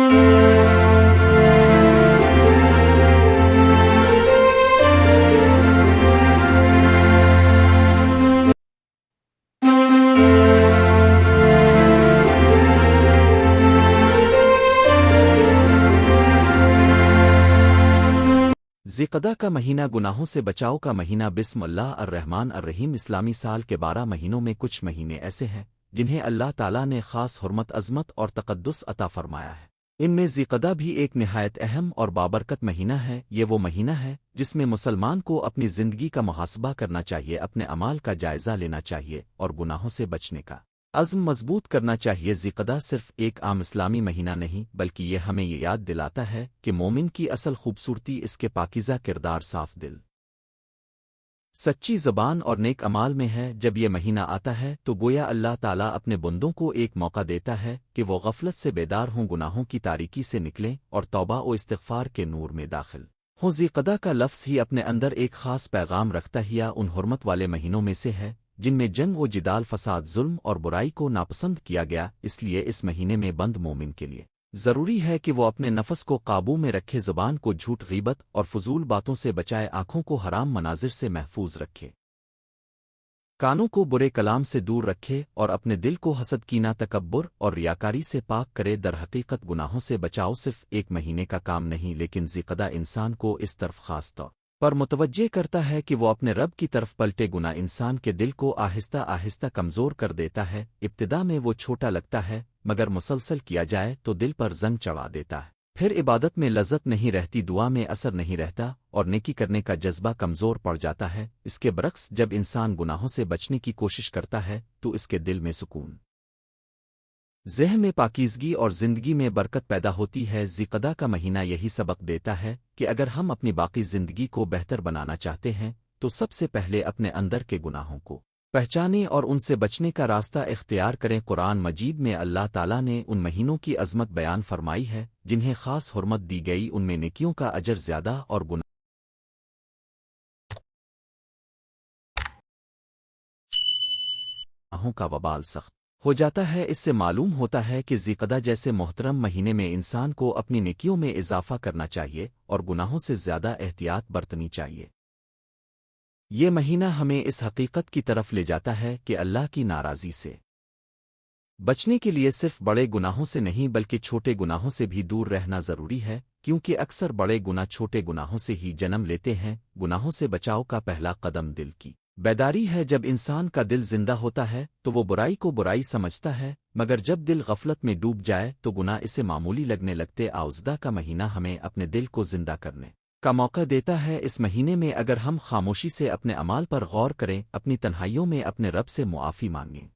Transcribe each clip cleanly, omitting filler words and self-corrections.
ذیقعدہ کا مہینہ گناہوں سے بچاؤ کا مہینہ بسم اللہ الرحمن الرحیم اسلامی سال کے 12 مہینوں میں کچھ مہینے ایسے ہیں جنہیں اللہ تعالیٰ نے خاص حرمت عظمت اور تقدس عطا فرمایا ہے۔ ان میں ذیقعدہ بھی ایک نہایت اہم اور بابرکت مہینہ ہے۔ یہ وہ مہینہ ہے جس میں مسلمان کو اپنی زندگی کا محاسبہ کرنا چاہیے، اپنے اعمال کا جائزہ لینا چاہیے اور گناہوں سے بچنے کا عزم مضبوط کرنا چاہیے۔ ذیقعدہ صرف ایک عام اسلامی مہینہ نہیں بلکہ یہ ہمیں یہ یاد دلاتا ہے کہ مومن کی اصل خوبصورتی اس کے پاکیزہ کردار، صاف دل، سچی زبان اور نیک اعمال میں ہے۔ جب یہ مہینہ آتا ہے تو گویا اللہ تعالیٰ اپنے بندوں کو ایک موقع دیتا ہے کہ وہ غفلت سے بیدار ہوں، گناہوں کی تاریکی سے نکلیں اور توبہ و استغفار کے نور میں داخل ہوں۔ ذیقعدہ کا لفظ ہی اپنے اندر ایک خاص پیغام رکھتا ہے، یا ان حرمت والے مہینوں میں سے ہے جن میں جنگ و جدال، فساد، ظلم اور برائی کو ناپسند کیا گیا۔ اس لیے اس مہینے میں بند مومن کے لیے ضروری ہے کہ وہ اپنے نفس کو قابو میں رکھے، زبان کو جھوٹ، غیبت اور فضول باتوں سے بچائے، آنکھوں کو حرام مناظر سے محفوظ رکھے، کانوں کو برے کلام سے دور رکھے اور اپنے دل کو حسد، کینہ، تکبر اور ریاکاری سے پاک کرے۔ در حقیقت گناہوں سے بچاؤ صرف ایک مہینے کا کام نہیں، لیکن ذیقعدہ انسان کو اس طرف خاص طور پر متوجہ کرتا ہے کہ وہ اپنے رب کی طرف پلٹے۔ گناہ انسان کے دل کو آہستہ آہستہ کمزور کر دیتا ہے۔ ابتدا میں وہ چھوٹا لگتا ہے، مگر مسلسل کیا جائے تو دل پر زنگ چڑھا دیتا ہے۔ پھر عبادت میں لذت نہیں رہتی، دعا میں اثر نہیں رہتا اور نیکی کرنے کا جذبہ کمزور پڑ جاتا ہے۔ اس کے برعکس جب انسان گناہوں سے بچنے کی کوشش کرتا ہے تو اس کے دل میں سکون، ذہن میں پاکیزگی اور زندگی میں برکت پیدا ہوتی ہے۔ ذیقعدہ کا مہینہ یہی سبق دیتا ہے کہ اگر ہم اپنی باقی زندگی کو بہتر بنانا چاہتے ہیں تو سب سے پہلے اپنے اندر کے گناہوں کو پہچانیں اور ان سے بچنے کا راستہ اختیار کریں۔ قرآن مجید میں اللہ تعالیٰ نے ان مہینوں کی عظمت بیان فرمائی ہے جنہیں خاص حرمت دی گئی، ان میں نیکیوں کا اجر زیادہ اور گناہوں کا وبال سخت ہو جاتا ہے۔ اس سے معلوم ہوتا ہے کہ ذیقعدہ جیسے محترم مہینے میں انسان کو اپنی نیکیوں میں اضافہ کرنا چاہیے اور گناہوں سے زیادہ احتیاط برتنی چاہیے۔ یہ مہینہ ہمیں اس حقیقت کی طرف لے جاتا ہے کہ اللہ کی ناراضی سے بچنے کے لیے صرف بڑے گناہوں سے نہیں بلکہ چھوٹے گناہوں سے بھی دور رہنا ضروری ہے، کیونکہ اکثر بڑے گناہ چھوٹے گناہوں سے ہی جنم لیتے ہیں۔ گناہوں سے بچاؤ کا پہلا قدم دل کی بیداری ہے۔ جب انسان کا دل زندہ ہوتا ہے تو وہ برائی کو برائی سمجھتا ہے، مگر جب دل غفلت میں ڈوب جائے تو گناہ اسے معمولی لگنے لگتے۔ آوزدہ کا مہینہ ہمیں اپنے دل کو زندہ کرنے کا موقع دیتا ہے۔ اس مہینے میں اگر ہم خاموشی سے اپنے اعمال پر غور کریں، اپنی تنہائیوں میں اپنے رب سے معافی مانگیں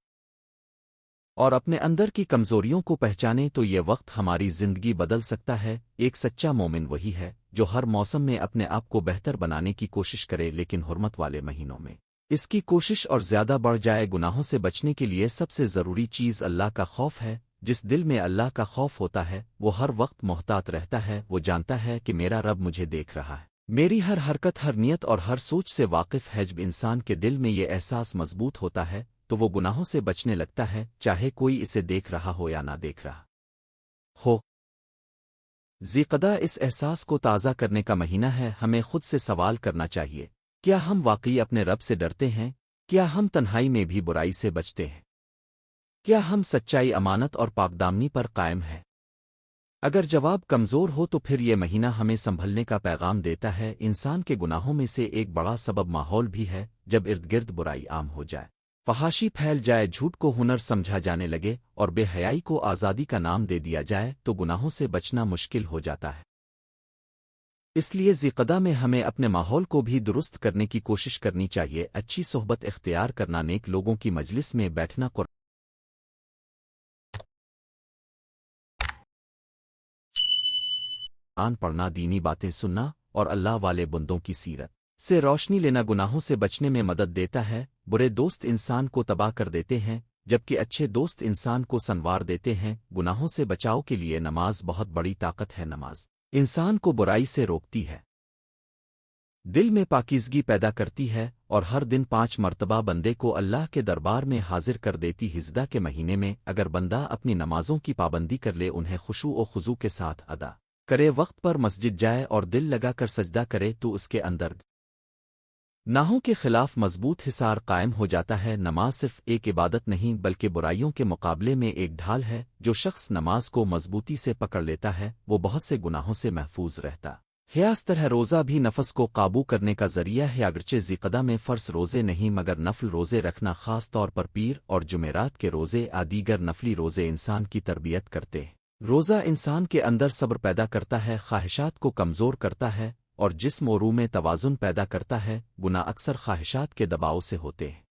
اور اپنے اندر کی کمزوریوں کو پہچانیں تو یہ وقت ہماری زندگی بدل سکتا ہے۔ ایک سچا مومن وہی ہے جو ہر موسم میں اپنے آپ کو بہتر بنانے کی کوشش کرے، لیکن حرمت والے مہینوں میں اس کی کوشش اور زیادہ بڑھ جائے۔ گناہوں سے بچنے کے لیے سب سے ضروری چیز اللہ کا خوف ہے۔ جس دل میں اللہ کا خوف ہوتا ہے وہ ہر وقت محتاط رہتا ہے۔ وہ جانتا ہے کہ میرا رب مجھے دیکھ رہا ہے، میری ہر حرکت، ہر نیت اور ہر سوچ سے واقف ہے۔ جب انسان کے دل میں یہ احساس مضبوط ہوتا ہے تو وہ گناہوں سے بچنے لگتا ہے، چاہے کوئی اسے دیکھ رہا ہو یا نہ دیکھ رہا ہو۔ ذیقعدہ اس احساس کو تازہ کرنے کا مہینہ ہے۔ ہمیں خود سے سوال کرنا چاہیے، کیا ہم واقعی اپنے رب سے ڈرتے ہیں؟ کیا ہم تنہائی میں بھی برائی سے بچتے ہیں؟ کیا ہم سچائی، امانت اور پاکدامنی پر قائم ہیں؟ اگر جواب کمزور ہو تو پھر یہ مہینہ ہمیں سنبھلنے کا پیغام دیتا ہے۔ انسان کے گناہوں میں سے ایک بڑا سبب ماحول بھی ہے۔ جب ارد گرد برائی عام ہو جائے، فحاشی پھیل جائے، جھوٹ کو ہنر سمجھا جانے لگے اور بے حیائی کو آزادی کا نام دے دیا جائے تو گناہوں سے بچنا مشکل ہو جاتا ہے۔ اس لیے ذیقعدہ میں ہمیں اپنے ماحول کو بھی درست کرنے کی کوشش کرنی چاہیے۔ اچھی صحبت اختیار کرنا، نیک لوگوں کی مجلس میں بیٹھنا، قرآن پڑھنا، دینی باتیں سننا اور اللہ والے بندوں کی سیرت سے روشنی لینا گناہوں سے بچنے میں مدد دیتا ہے۔ برے دوست انسان کو تباہ کر دیتے ہیں جبکہ اچھے دوست انسان کو سنوار دیتے ہیں۔ گناہوں سے بچاؤ کے لیے نماز بہت بڑی طاقت ہے۔ نماز انسان کو برائی سے روکتی ہے، دل میں پاکیزگی پیدا کرتی ہے اور ہر دن 5 مرتبہ بندے کو اللہ کے دربار میں حاضر کر دیتی ہجدہ کے مہینے میں اگر بندہ اپنی نمازوں کی پابندی کر لے انہیں خشوع و خضوع کے ساتھ ادا کرے وقت پر مسجد جائے اور دل لگا کر سجدہ کرے تو اس کے اندر گناہوں کے خلاف مضبوط حصار قائم ہو جاتا ہے۔ نماز صرف ایک عبادت نہیں بلکہ برائیوں کے مقابلے میں ایک ڈھال ہے۔ جو شخص نماز کو مضبوطی سے پکڑ لیتا ہے وہ بہت سے گناہوں سے محفوظ رہتا ہے۔ اس طرح روزہ بھی نفس کو قابو کرنے کا ذریعہ ہے۔ اگرچہ ذیقدہ میں فرض روزے نہیں مگر نفل روزے رکھنا خاص طور پر پیر اور جمعرات کے روزے دیگر نفلی روزے انسان کی تربیت کرتے ہیں۔ روزہ انسان کے اندر صبر پیدا کرتا ہے، خواہشات کو کمزور کرتا ہے اور جسم و روح میں توازن پیدا کرتا ہے۔ گناہ اکثر خواہشات کے دباؤ سے ہوتے ہیں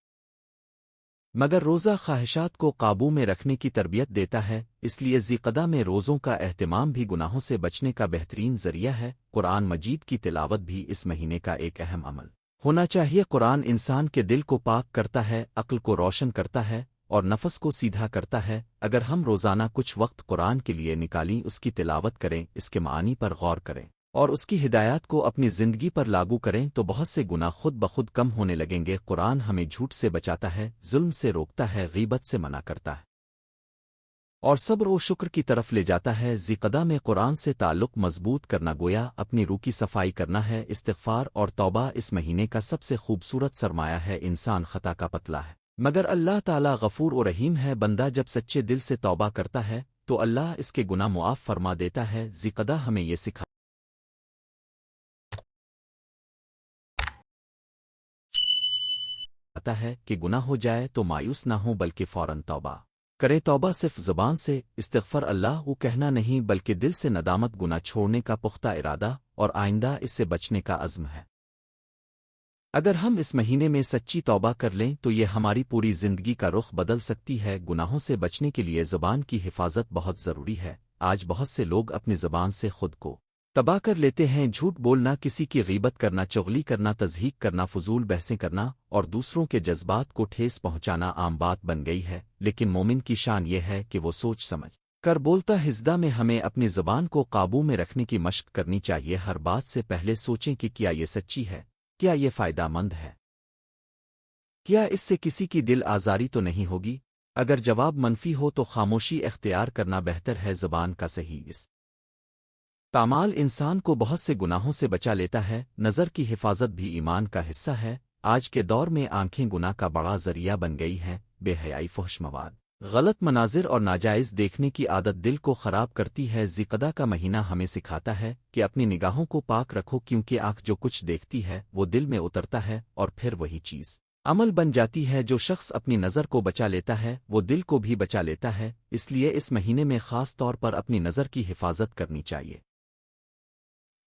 مگر روزہ خواہشات کو قابو میں رکھنے کی تربیت دیتا ہے، اس لیے ذیقدہ میں روزوں کا اہتمام بھی گناہوں سے بچنے کا بہترین ذریعہ ہے۔ قرآن مجید کی تلاوت بھی اس مہینے کا ایک اہم عمل ہونا چاہیے۔ قرآن انسان کے دل کو پاک کرتا ہے، عقل کو روشن کرتا ہے اور نفس کو سیدھا کرتا ہے۔ اگر ہم روزانہ کچھ وقت قرآن کے لیے نکالیں، اس کی تلاوت کریں، اس کے معانی پر غور کریں اور اس کی ہدایات کو اپنی زندگی پر لاگو کریں تو بہت سے گناہ خود بخود کم ہونے لگیں گے۔ قرآن ہمیں جھوٹ سے بچاتا ہے، ظلم سے روکتا ہے، غیبت سے منع کرتا ہے اور صبر و شکر کی طرف لے جاتا ہے۔ ذیقدہ میں قرآن سے تعلق مضبوط کرنا گویا اپنی روح کی صفائی کرنا ہے۔ استغفار اور توبہ اس مہینے کا سب سے خوبصورت سرمایہ ہے۔ انسان خطا کا پتلا ہے مگر اللہ تعالی غفور و رحیم ہے۔ بندہ جب سچے دل سے توبہ کرتا ہے تو اللہ اس کے گناہ معاف فرما دیتا ہے۔ ذیقدہ ہمیں یہ سکھاتا ہے کہ گناہ ہو جائے تو مایوس نہ ہو بلکہ فوراً توبہ کرے۔ توبہ صرف زبان سے استغفر اللہ وہ کہنا نہیں بلکہ دل سے ندامت، گناہ چھوڑنے کا پختہ ارادہ اور آئندہ اس سے بچنے کا عزم ہے۔ اگر ہم اس مہینے میں سچی توبہ کر لیں تو یہ ہماری پوری زندگی کا رخ بدل سکتی ہے۔ گناہوں سے بچنے کے لیے زبان کی حفاظت بہت ضروری ہے۔ آج بہت سے لوگ اپنی زبان سے خود کو تباہ کر لیتے ہیں۔ جھوٹ بولنا، کسی کی غیبت کرنا، چغلی کرنا، تضحیق کرنا، فضول بحثیں کرنا اور دوسروں کے جذبات کو ٹھیس پہنچانا عام بات بن گئی ہے، لیکن مومن کی شان یہ ہے کہ وہ سوچ سمجھ کر بولتا۔ ہجدہ میں ہمیں اپنی زبان کو قابو میں رکھنے کی مشق کرنی چاہیے۔ ہر بات سے پہلے سوچیں کہ کیا یہ سچی ہے، کیا یہ فائدہ مند ہے، کیا اس سے کسی کی دل آزاری تو نہیں ہوگی۔ اگر جواب منفی ہو تو خاموشی اختیار کرنا بہتر ہے۔ زبان کا صحیح استعمال انسان کو بہت سے گناہوں سے بچا لیتا ہے۔ نظر کی حفاظت بھی ایمان کا حصہ ہے۔ آج کے دور میں آنکھیں گناہ کا بڑا ذریعہ بن گئی ہیں۔ بے حیائی، فحش مواد، غلط مناظر اور ناجائز دیکھنے کی عادت دل کو خراب کرتی ہے۔ ذیقدہ کا مہینہ ہمیں سکھاتا ہے کہ اپنی نگاہوں کو پاک رکھو، کیونکہ آنکھ جو کچھ دیکھتی ہے وہ دل میں اترتا ہے اور پھر وہی چیز عمل بن جاتی ہے۔ جو شخص اپنی نظر کو بچا لیتا ہے وہ دل کو بھی بچا لیتا ہے۔ اس لیے اس مہینے میں خاص طور پر اپنی نظر کی حفاظت کرنی چاہیے۔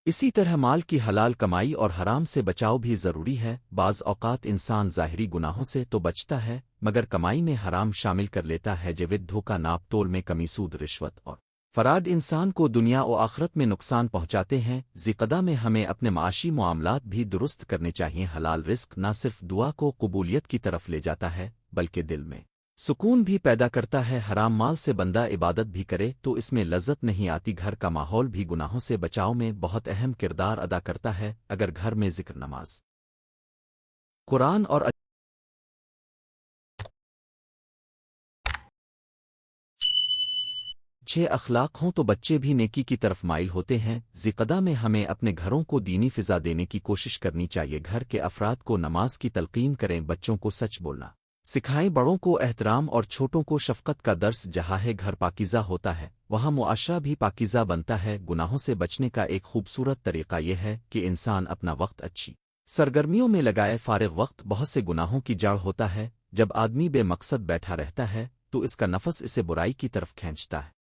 اسی طرح مال کی حلال کمائی اور حرام سے بچاؤ بھی ضروری ہے۔ بعض اوقات انسان ظاہری گناہوں سے تو بچتا ہے مگر کمائی میں حرام شامل کر لیتا ہے۔ جوید، دھوکہ، ناپ تول میں کمی، سود، رشوت اور فراڈ انسان کو دنیا و آخرت میں نقصان پہنچاتے ہیں۔ ذیقدہ میں ہمیں اپنے معاشی معاملات بھی درست کرنے چاہیے۔ حلال رزق نہ صرف دعا کو قبولیت کی طرف لے جاتا ہے بلکہ دل میں سکون بھی پیدا کرتا ہے۔ حرام مال سے بندہ عبادت بھی کرے تو اس میں لذت نہیں آتی۔ گھر کا ماحول بھی گناہوں سے بچاؤ میں بہت اہم کردار ادا کرتا ہے۔ اگر گھر میں ذکر، نماز، قرآن اور اچھے اخلاق ہوں تو بچے بھی نیکی کی طرف مائل ہوتے ہیں۔ ذیقدہ میں ہمیں اپنے گھروں کو دینی فضا دینے کی کوشش کرنی چاہیے۔ گھر کے افراد کو نماز کی تلقین کریں، بچوں کو سچ بولنا سکھائیں، بڑوں کو احترام اور چھوٹوں کو شفقت کا درس۔ جہاں ہے گھر پاکیزہ ہوتا ہے وہاں معاشرہ بھی پاکیزہ بنتا ہے۔ گناہوں سے بچنے کا ایک خوبصورت طریقہ یہ ہے کہ انسان اپنا وقت اچھی سرگرمیوں میں لگائے۔ فارغ وقت بہت سے گناہوں کی جڑ ہوتا ہے۔ جب آدمی بے مقصد بیٹھا رہتا ہے تو اس کا نفس اسے برائی کی طرف کھینچتا ہے۔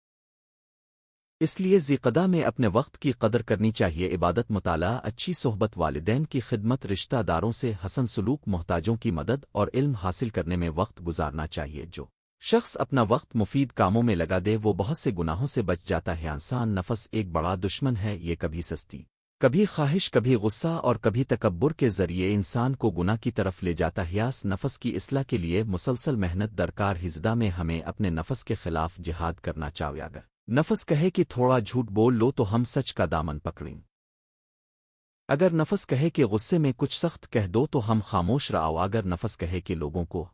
اس لیے ذیقدہ میں اپنے وقت کی قدر کرنی چاہیے۔ عبادت، مطالعہ، اچھی صحبت، والدین کی خدمت، رشتہ داروں سے حسن سلوک، محتاجوں کی مدد اور علم حاصل کرنے میں وقت گزارنا چاہیے۔ جو شخص اپنا وقت مفید کاموں میں لگا دے وہ بہت سے گناہوں سے بچ جاتا ہے۔ انسان نفس ایک بڑا دشمن ہے، یہ کبھی سستی، کبھی خواہش، کبھی غصہ اور کبھی تکبر کے ذریعے انسان کو گناہ کی طرف لے جاتا ہے۔ اس نفس کی اصلاح کے لیے مسلسل محنت درکار۔ ہجدہ میں ہمیں اپنے نفس کے خلاف جہاد کرنا چاہیے۔ اگر نفس کہے کہ تھوڑا جھوٹ بول لو تو ہم سچ کا دامن پکڑیں۔ اگر نفس کہے کہ غصے میں کچھ سخت کہہ دو تو ہم خاموش رہو، اگر نفس کہے کہ لوگوں کو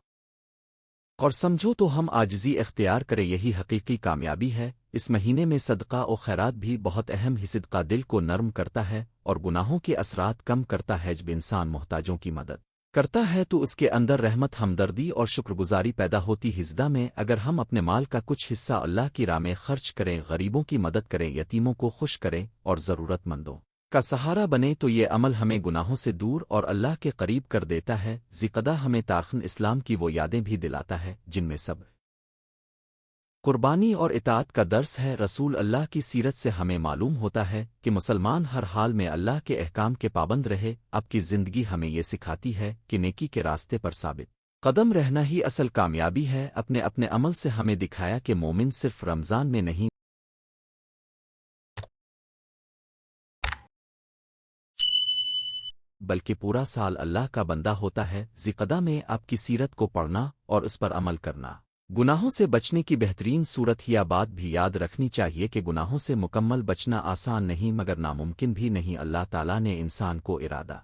اور سمجھو تو ہم عاجزی اختیار کریں، یہی حقیقی کامیابی ہے۔ اس مہینے میں صدقہ و خیرات بھی بہت اہم ہے۔ صدقہ دل کو نرم کرتا ہے اور گناہوں کے اثرات کم کرتا ہے۔ جب انسان محتاجوں کی مدد کرتا ہے تو اس کے اندر رحمت، ہمدردی اور شکر گزاری پیدا ہوتی ہے۔ ہجدہ میں اگر ہم اپنے مال کا کچھ حصہ اللہ کی راہ میں خرچ کریں، غریبوں کی مدد کریں، یتیموں کو خوش کریں اور ضرورت مندوں کا سہارا بنے تو یہ عمل ہمیں گناہوں سے دور اور اللہ کے قریب کر دیتا ہے۔ ذیقدہ ہمیں تارخن اسلام کی وہ یادیں بھی دلاتا ہے جن میں صبر، قربانی اور اطاعت کا درس ہے۔ رسول اللہ کی سیرت سے ہمیں معلوم ہوتا ہے کہ مسلمان ہر حال میں اللہ کے احکام کے پابند رہے۔ اب کی زندگی ہمیں یہ سکھاتی ہے کہ نیکی کے راستے پر ثابت قدم رہنا ہی اصل کامیابی ہے۔ اپنے اپنے عمل سے ہمیں دکھایا کہ مومن صرف رمضان میں نہیں بلکہ پورا سال اللہ کا بندہ ہوتا ہے۔ ذیقدہ میں آپ کی سیرت کو پڑھنا اور اس پر عمل کرنا گناہوں سے بچنے کی بہترین صورت ہی۔ بات بھی یاد رکھنی چاہیے کہ گناہوں سے مکمل بچنا آسان نہیں مگر ناممکن بھی نہیں۔ اللہ تعالیٰ نے انسان کو ارادہ،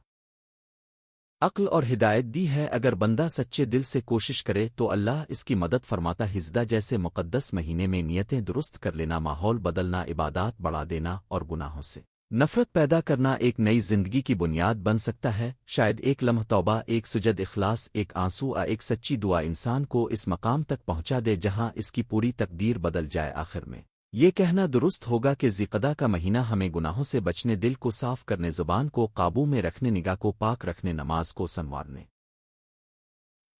عقل اور ہدایت دی ہے۔ اگر بندہ سچے دل سے کوشش کرے تو اللہ اس کی مدد فرماتا۔ ہجدہ جیسے مقدس مہینے میں نیتیں درست کر لینا، ماحول بدلنا، عبادات بڑھا دینا اور گناہوں سے نفرت پیدا کرنا ایک نئی زندگی کی بنیاد بن سکتا ہے۔ شاید ایک لمحہ توبہ، ایک سجد اخلاص، ایک آنسو، ایک سچی دعا انسان کو اس مقام تک پہنچا دے جہاں اس کی پوری تقدیر بدل جائے۔ آخر میں یہ کہنا درست ہوگا کہ ذیقدہ کا مہینہ ہمیں گناہوں سے بچنے، دل کو صاف کرنے، زبان کو قابو میں رکھنے، نگاہ کو پاک رکھنے، نماز کو سنوارنے،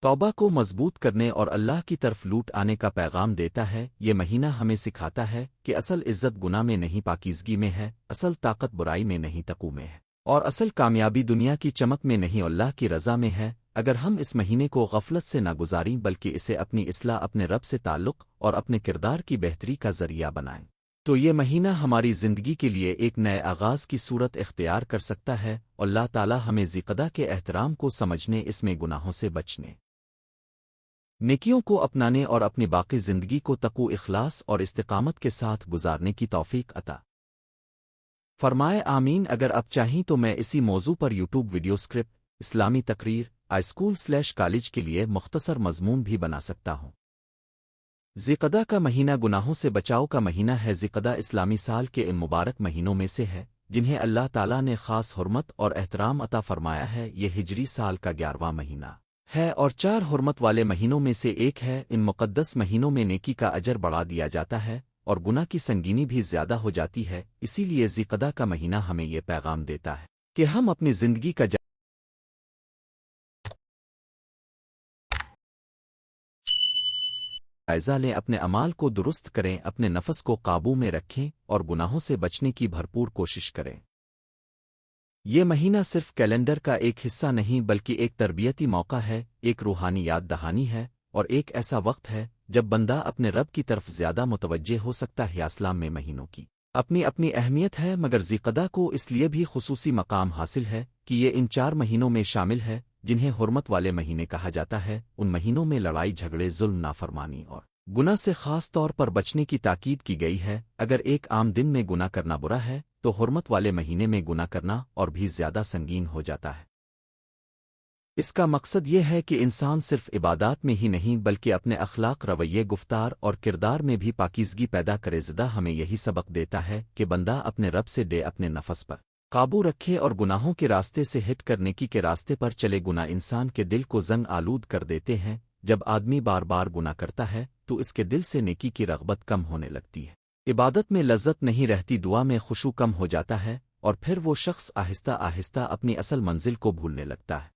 توبہ کو مضبوط کرنے اور اللہ کی طرف لوٹ آنے کا پیغام دیتا ہے۔ یہ مہینہ ہمیں سکھاتا ہے کہ اصل عزت گناہ میں نہیں پاکیزگی میں ہے، اصل طاقت برائی میں نہیں تقوی میں ہے، اور اصل کامیابی دنیا کی چمک میں نہیں اللہ کی رضا میں ہے۔ اگر ہم اس مہینے کو غفلت سے نہ گزاریں بلکہ اسے اپنی اصلاح، اپنے رب سے تعلق اور اپنے کردار کی بہتری کا ذریعہ بنائیں تو یہ مہینہ ہماری زندگی کے لیے ایک نئے آغاز کی صورت اختیار کر سکتا ہے۔ اللہ تعالی ہمیں ذیقدہ کے احترام کو سمجھنے، اس میں گناہوں سے بچنے، نیکیوں کو اپنانے اور اپنی باقی زندگی کو تقوی، اخلاص اور استقامت کے ساتھ گزارنے کی توفیق عطا فرمائے، آمین۔ اگر آپ چاہیں تو میں اسی موضوع پر یوٹیوب ویڈیو سکرپٹ، اسلامی تقریر، اسکول/کالج کے لیے مختصر مضمون بھی بنا سکتا ہوں۔ ذیقدہ کا مہینہ گناہوں سے بچاؤ کا مہینہ ہے۔ ذیقدہ اسلامی سال کے ان مبارک مہینوں میں سے ہے جنہیں اللہ تعالیٰ نے خاص حرمت اور احترام عطا فرمایا ہے۔ یہ ہجری سال کا 11واں مہینہ ہے اور 4 حرمت والے مہینوں میں سے ایک ہے۔ ان مقدس مہینوں میں نیکی کا اجر بڑھا دیا جاتا ہے اور گناہ کی سنگینی بھی زیادہ ہو جاتی ہے۔ اسی لیے ذیقدہ کا مہینہ ہمیں یہ پیغام دیتا ہے کہ ہم اپنی زندگی کا جائزہ لیں، اپنے اعمال کو درست کریں، اپنے نفس کو قابو میں رکھیں اور گناہوں سے بچنے کی بھرپور کوشش کریں۔ یہ مہینہ صرف کیلنڈر کا ایک حصہ نہیں بلکہ ایک تربیتی موقع ہے، ایک روحانی یاد دہانی ہے اور ایک ایسا وقت ہے جب بندہ اپنے رب کی طرف زیادہ متوجہ ہو سکتا ہے۔ اسلام میں مہینوں کی اپنی اپنی اہمیت ہے مگر ذیقدہ کو اس لیے بھی خصوصی مقام حاصل ہے کہ یہ ان 4 مہینوں میں شامل ہے جنہیں حرمت والے مہینے کہا جاتا ہے۔ ان مہینوں میں لڑائی جھگڑے، ظلم، نافرمانی اور گناہ سے خاص طور پر بچنے کی تاکید کی گئی ہے۔ اگر ایک عام دن میں گناہ کرنا برا ہے تو حرمت والے مہینے میں گناہ کرنا اور بھی زیادہ سنگین ہو جاتا ہے۔ اس کا مقصد یہ ہے کہ انسان صرف عبادات میں ہی نہیں بلکہ اپنے اخلاق، رویے، گفتار اور کردار میں بھی پاکیزگی پیدا کرے۔ ذیقدہ ہمیں یہی سبق دیتا ہے کہ بندہ اپنے رب سے ڈے، اپنے نفس پر قابو رکھے اور گناہوں کے راستے سے ہٹ کر نیکی کے راستے پر چلے۔ گناہ انسان کے دل کو زنگ آلود کر دیتے ہیں۔ جب آدمی بار بار گناہ کرتا ہے تو اس کے دل سے نیکی کی رغبت کم ہونے لگتی ہے، عبادت میں لذت نہیں رہتی، دعا میں خشوع کم ہو جاتا ہے اور پھر وہ شخص آہستہ آہستہ اپنی اصل منزل کو بھولنے لگتا ہے۔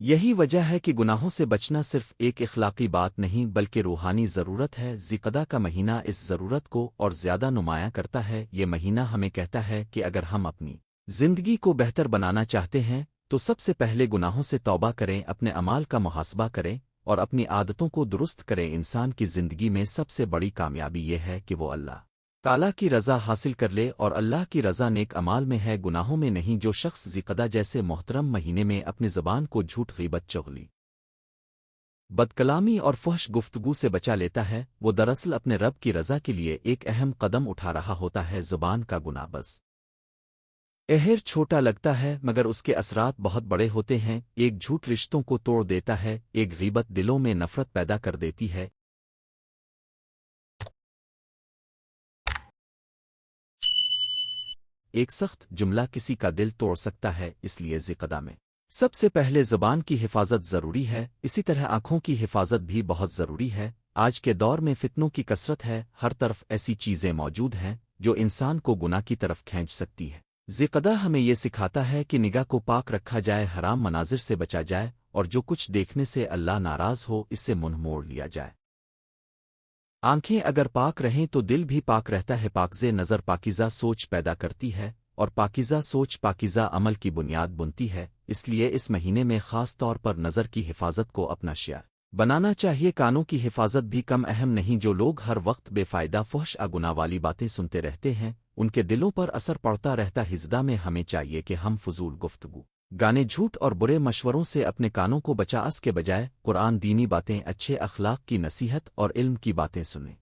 یہی وجہ ہے کہ گناہوں سے بچنا صرف ایک اخلاقی بات نہیں بلکہ روحانی ضرورت ہے۔ ذیقدہ کا مہینہ اس ضرورت کو اور زیادہ نمایاں کرتا ہے۔ یہ مہینہ ہمیں کہتا ہے کہ اگر ہم اپنی زندگی کو بہتر بنانا چاہتے ہیں تو سب سے پہلے گناہوں سے توبہ کریں، اپنے اعمال کا محاسبہ کریں اور اپنی عادتوں کو درست کریں۔ انسان کی زندگی میں سب سے بڑی کامیابی یہ ہے کہ وہ اللہ تعالیٰ کی رضا حاصل کر لے اور اللہ کی رضا نیک اعمال میں ہے، گناہوں میں نہیں۔ جو شخص ذیقدہ جیسے محترم مہینے میں اپنی زبان کو جھوٹ، غیبت، چغلی، بدکلامی اور فحش گفتگو سے بچا لیتا ہے وہ دراصل اپنے رب کی رضا کے لیے ایک اہم قدم اٹھا رہا ہوتا ہے۔ زبان کا گناہ بس اہر چھوٹا لگتا ہے مگر اس کے اثرات بہت بڑے ہوتے ہیں، ایک جھوٹ رشتوں کو توڑ دیتا ہے، ایک غیبت دلوں میں نفرت پیدا کر دیتی ہے، ایک سخت جملہ کسی کا دل توڑ سکتا ہے، اس لیے ذکدہ میں سب سے پہلے زبان کی حفاظت ضروری ہے، اسی طرح آنکھوں کی حفاظت بھی بہت ضروری ہے۔ آج کے دور میں فتنوں کی کثرت ہے، ہر طرف ایسی چیزیں موجود ہیں جو انسان کو گناہ کی طرف کھینچ سکتی ہے۔ ذکدہ ہمیں یہ سکھاتا ہے کہ نگاہ کو پاک رکھا جائے، حرام مناظر سے بچا جائے، اور جو کچھ دیکھنے سے اللہ ناراض ہو اس سے منہ موڑ لیا جائے۔ آنکھیں اگر پاک رہیں تو دل بھی پاک رہتا ہے، پاکیزہ نظر پاکیزہ سوچ پیدا کرتی ہے، اور پاکیزہ سوچ پاکیزہ عمل کی بنیاد بنتی ہے، اس لیے اس مہینے میں خاص طور پر نظر کی حفاظت کو اپنا شعار بنانا چاہیے۔ کانوں کی حفاظت بھی کم اہم نہیں، جو لوگ ہر وقت بے فائدہ فحش گناہ والی باتیں سنتے رہتے ہیں ان کے دلوں پر اثر پڑتا رہتا ہے۔ ہزدہ میں ہمیں چاہیے کہ ہم فضول گفتگو، گانے، جھوٹ اور برے مشوروں سے اپنے کانوں کو بچاس کے بجائے قرآن، دینی باتیں، اچھے اخلاق کی نصیحت اور علم کی باتیں سنیں۔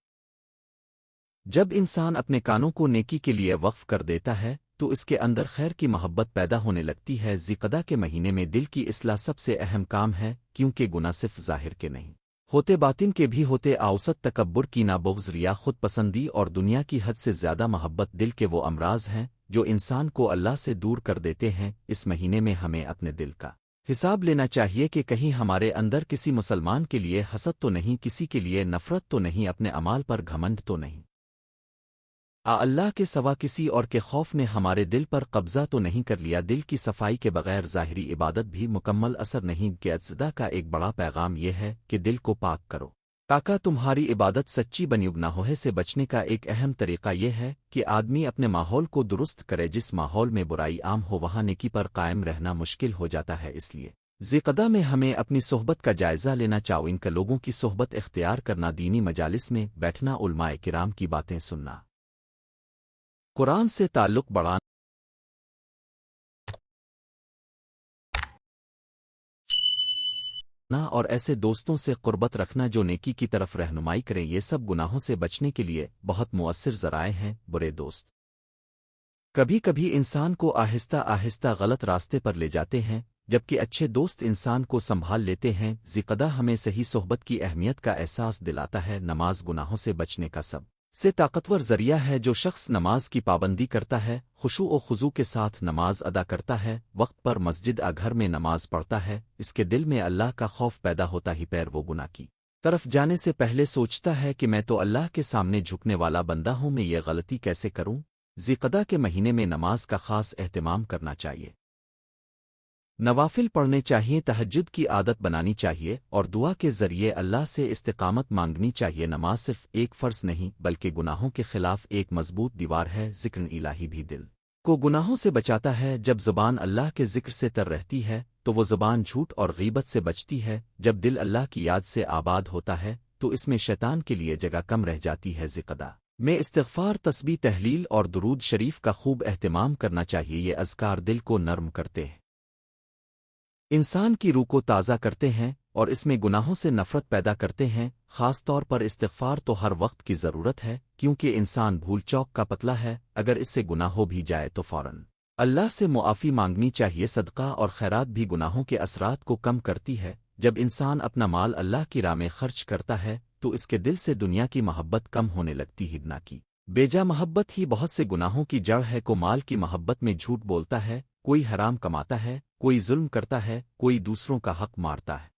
جب انسان اپنے کانوں کو نیکی کے لیے وقف کر دیتا ہے تو اس کے اندر خیر کی محبت پیدا ہونے لگتی ہے۔ ذکدہ کے مہینے میں دل کی اصلاح سب سے اہم کام ہے، کیونکہ گناہ صرف ظاہر کے نہیں ہوتے، باطن کے بھی ہوتے۔ اوسط تکبر، کینہ، بغض، ریا، خود پسندی اور دنیا کی حد سے زیادہ محبت دل کے وہ امراض ہیں جو انسان کو اللہ سے دور کر دیتے ہیں۔ اس مہینے میں ہمیں اپنے دل کا حساب لینا چاہیے کہ کہیں ہمارے اندر کسی مسلمان کے لیے حسد تو نہیں، کسی کے لیے نفرت تو نہیں، اپنے اعمال پر گھمنڈ تو نہیں، اللہ کے سوا کسی اور کے خوف نے ہمارے دل پر قبضہ تو نہیں کر لیا۔ دل کی صفائی کے بغیر ظاہری عبادت بھی مکمل اثر نہیں کہ ذکدہ کا ایک بڑا پیغام یہ ہے کہ دل کو پاک کرو تاکہ تمہاری عبادت سچی بنی۔ گناہوں سے بچنے کا ایک اہم طریقہ یہ ہے کہ آدمی اپنے ماحول کو درست کرے، جس ماحول میں برائی عام ہو وہاں نیکی پر قائم رہنا مشکل ہو جاتا ہے۔ اس لیے ذکدہ میں ہمیں اپنی صحبت کا جائزہ لینا چاہیے، ان کا لوگوں کی صحبت اختیار کرنا، دینی مجالس میں بیٹھنا، علماء کرام کی باتیں سننا، قرآن سے تعلق بڑھانا اور ایسے دوستوں سے قربت رکھنا جو نیکی کی طرف رہنمائی کریں، یہ سب گناہوں سے بچنے کے لیے بہت مؤثر ذرائع ہیں۔ برے دوست کبھی کبھی انسان کو آہستہ آہستہ غلط راستے پر لے جاتے ہیں، جبکہ اچھے دوست انسان کو سنبھال لیتے ہیں۔ ذکدہ ہمیں صحیح صحبت کی اہمیت کا احساس دلاتا ہے۔ نماز گناہوں سے بچنے کا سب سے طاقتور ذریعہ ہے۔ جو شخص نماز کی پابندی کرتا ہے، خشوع و خضوع کے ساتھ نماز ادا کرتا ہے، وقت پر مسجد گھر میں نماز پڑھتا ہے، اس کے دل میں اللہ کا خوف پیدا ہوتا ہی پیر وہ گناہ کی طرف جانے سے پہلے سوچتا ہے کہ میں تو اللہ کے سامنے جھکنے والا بندہ ہوں، میں یہ غلطی کیسے کروں۔ ذکدہ کے مہینے میں نماز کا خاص اہتمام کرنا چاہیے، نوافل پڑھنے چاہیے، تہجد کی عادت بنانی چاہیے، اور دعا کے ذریعے اللہ سے استقامت مانگنی چاہیے۔ نماز صرف ایک فرض نہیں بلکہ گناہوں کے خلاف ایک مضبوط دیوار ہے۔ ذکر الہی بھی دل کو گناہوں سے بچاتا ہے۔ جب زبان اللہ کے ذکر سے تر رہتی ہے تو وہ زبان جھوٹ اور غیبت سے بچتی ہے۔ جب دل اللہ کی یاد سے آباد ہوتا ہے تو اس میں شیطان کے لیے جگہ کم رہ جاتی ہے۔ ذکدہ میں استغفار، تسبیح، تحلیل اور درود شریف کا خوب اہتمام کرنا چاہیے، یہ اذکار دل کو نرم کرتے ہیں، انسان کی روح کو تازہ کرتے ہیں اور اس میں گناہوں سے نفرت پیدا کرتے ہیں۔ خاص طور پر استغفار تو ہر وقت کی ضرورت ہے، کیونکہ انسان بھول چوک کا پتلا ہے، اگر اس سے گناہ ہو بھی جائے تو فوراً اللہ سے معافی مانگنی چاہیے۔ صدقہ اور خیرات بھی گناہوں کے اثرات کو کم کرتی ہے۔ جب انسان اپنا مال اللہ کی راہ میں خرچ کرتا ہے تو اس کے دل سے دنیا کی محبت کم ہونے لگتی ہے۔ نہ کی بیجا محبت ہی بہت سے گناہوں کی جڑ ہے۔ کو مال کی محبت میں جھوٹ بولتا ہے، کوئی حرام کماتا ہے، کوئی ظلم کرتا ہے، کوئی دوسروں کا حق مارتا ہے۔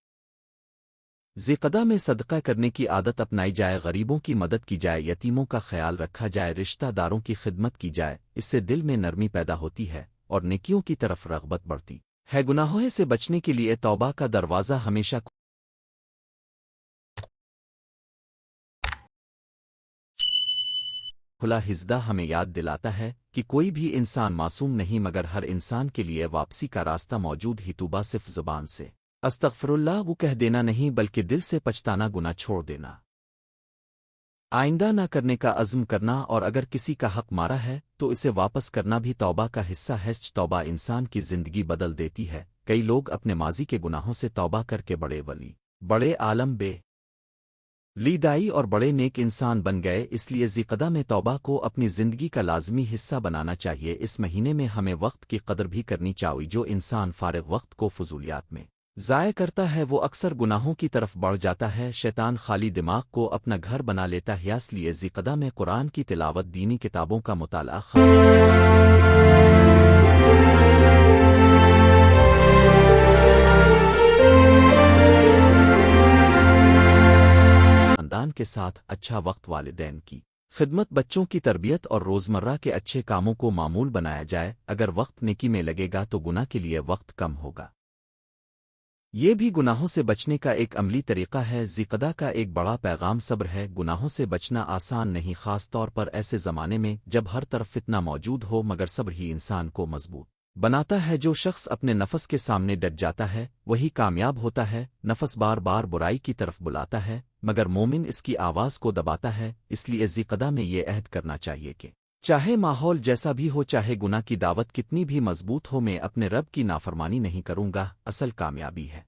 ذکدہ میں صدقہ کرنے کی عادت اپنائی جائے، غریبوں کی مدد کی جائے، یتیموں کا خیال رکھا جائے، رشتہ داروں کی خدمت کی جائے، اس سے دل میں نرمی پیدا ہوتی ہے اور نیکیوں کی طرف رغبت بڑھتی ہے۔ گناہوں سے بچنے کے لیے توبہ کا دروازہ ہمیشہ کھلا۔ ہزدہ ہمیں یاد دلاتا ہے کہ کوئی بھی انسان معصوم نہیں، مگر ہر انسان کے لیے واپسی کا راستہ موجود ہی۔ توبہ صرف زبان سے استغفر اللہ وہ کہہ دینا نہیں بلکہ دل سے پچھتانا، گناہ چھوڑ دینا، آئندہ نہ کرنے کا عزم کرنا، اور اگر کسی کا حق مارا ہے تو اسے واپس کرنا بھی توبہ کا حصہ ہے۔ توبہ انسان کی زندگی بدل دیتی ہے۔ کئی لوگ اپنے ماضی کے گناہوں سے توبہ کر کے بڑے ولی، بڑے عالم، بے لیدائی اور بڑے نیک انسان بن گئے، اس لیے ذیقدہ میں توبہ کو اپنی زندگی کا لازمی حصہ بنانا چاہیے۔ اس مہینے میں ہمیں وقت کی قدر بھی کرنی چاہیے۔ جو انسان فارغ وقت کو فضولیات میں ضائع کرتا ہے وہ اکثر گناہوں کی طرف بڑھ جاتا ہے۔ شیطان خالی دماغ کو اپنا گھر بنا لیتا ہے، اس لیے ذیقدہ میں قرآن کی تلاوت، دینی کتابوں کا مطالعہ، خاندان کے ساتھ اچھا وقت، والدین کی خدمت، بچوں کی تربیت اور روزمرہ کے اچھے کاموں کو معمول بنایا جائے۔ اگر وقت نیکی میں لگے گا تو گناہ کے لیے وقت کم ہوگا۔ یہ بھی گناہوں سے بچنے کا ایک عملی طریقہ ہے۔ ذیقدہ کا ایک بڑا پیغام صبر ہے۔ گناہوں سے بچنا آسان نہیں، خاص طور پر ایسے زمانے میں جب ہر طرف فتنہ موجود ہو، مگر صبر ہی انسان کو مضبوط بناتا ہے۔ جو شخص اپنے نفس کے سامنے ڈٹ جاتا ہے وہی کامیاب ہوتا ہے۔ نفس بار بار برائی کی طرف بلاتا ہے، مگر مومن اس کی آواز کو دباتا ہے۔ اس لیے ذیقدہ میں یہ عہد کرنا چاہیے کہ چاہے ماحول جیسا بھی ہو، چاہے گناہ کی دعوت کتنی بھی مضبوط ہو، میں اپنے رب کی نافرمانی نہیں کروں گا۔ اصل کامیابی ہے۔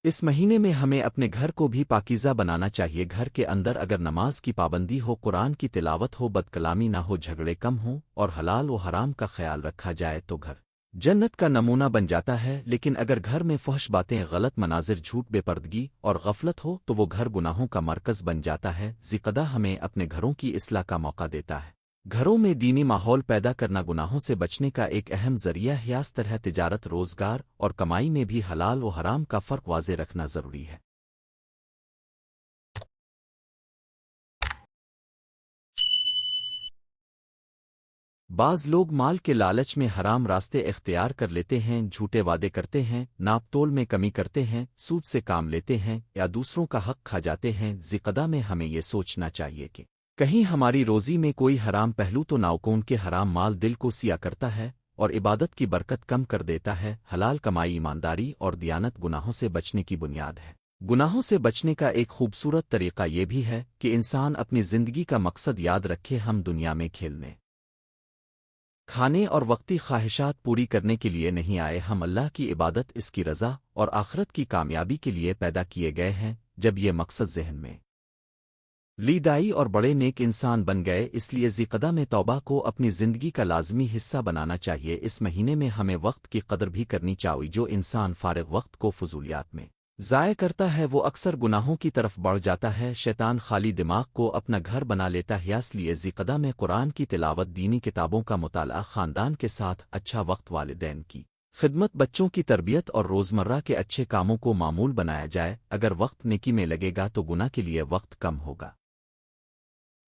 اس مہینے میں ہمیں اپنے گھر کو بھی پاکیزہ بنانا چاہیے۔ گھر کے اندر اگر نماز کی پابندی ہو، قرآن کی تلاوت ہو، بد کلامی نہ ہو، جھگڑے کم ہوں اور حلال و حرام کا خیال رکھا جائے تو گھر جنت کا نمونہ بن جاتا ہے۔ لیکن اگر گھر میں فحش باتیں، غلط مناظر، جھوٹ، بے پردگی اور غفلت ہو تو وہ گھر گناہوں کا مرکز بن جاتا ہے۔ ذیقدہ ہمیں اپنے گھروں کی اصلاح کا موقع دیتا ہے۔ گھروں میں دینی ماحول پیدا کرنا گناہوں سے بچنے کا ایک اہم ذریعہ ہے۔ اس طرح تجارت، روزگار اور کمائی میں بھی حلال و حرام کا فرق واضح رکھنا ضروری ہے۔ بعض لوگ مال کے لالچ میں حرام راستے اختیار کر لیتے ہیں، جھوٹے وعدے کرتے ہیں، ناپ تول میں کمی کرتے ہیں، سود سے کام لیتے ہیں یا دوسروں کا حق کھا جاتے ہیں۔ ذیقدہ میں ہمیں یہ سوچنا چاہیے کہ کہیں ہماری روزی میں کوئی حرام پہلو تو ناؤکون کے حرام مال دل کو سیاہ کرتا ہے اور عبادت کی برکت کم کر دیتا ہے۔ حلال کمائی ایمانداری اور دیانت گناہوں سے بچنے کی بنیاد ہے۔ گناہوں سے بچنے کا ایک خوبصورت طریقہ یہ بھی ہے کہ انسان اپنی زندگی کا مقصد یاد رکھے۔ ہم دنیا میں کھیلنے، کھانے اور وقتی خواہشات پوری کرنے کے لیے نہیں آئے، ہم اللہ کی عبادت، اس کی رضا اور آخرت کی کامیابی کے لیے پیدا کیے گئے ہیں۔ جب یہ مقصد ذہن میں لیدائی اور بڑے نیک انسان بن گئے، اس لیے ذیقدہ میں توبہ کو اپنی زندگی کا لازمی حصہ بنانا چاہیے۔ اس مہینے میں ہمیں وقت کی قدر بھی کرنی چاہیے۔ جو انسان فارغ وقت کو فضولیات میں ضائع کرتا ہے وہ اکثر گناہوں کی طرف بڑھ جاتا ہے۔ شیطان خالی دماغ کو اپنا گھر بنا لیتا ہے، اس لیے ذیقدہ میں قرآن کی تلاوت، دینی کتابوں کا مطالعہ، خاندان کے ساتھ اچھا وقت، والدین کی خدمت، بچوں کی تربیت اور روزمرہ کے اچھے کاموں کو معمول بنایا جائے۔ اگر وقت نیکی میں لگے گا تو گناہ کے لیے وقت کم ہوگا۔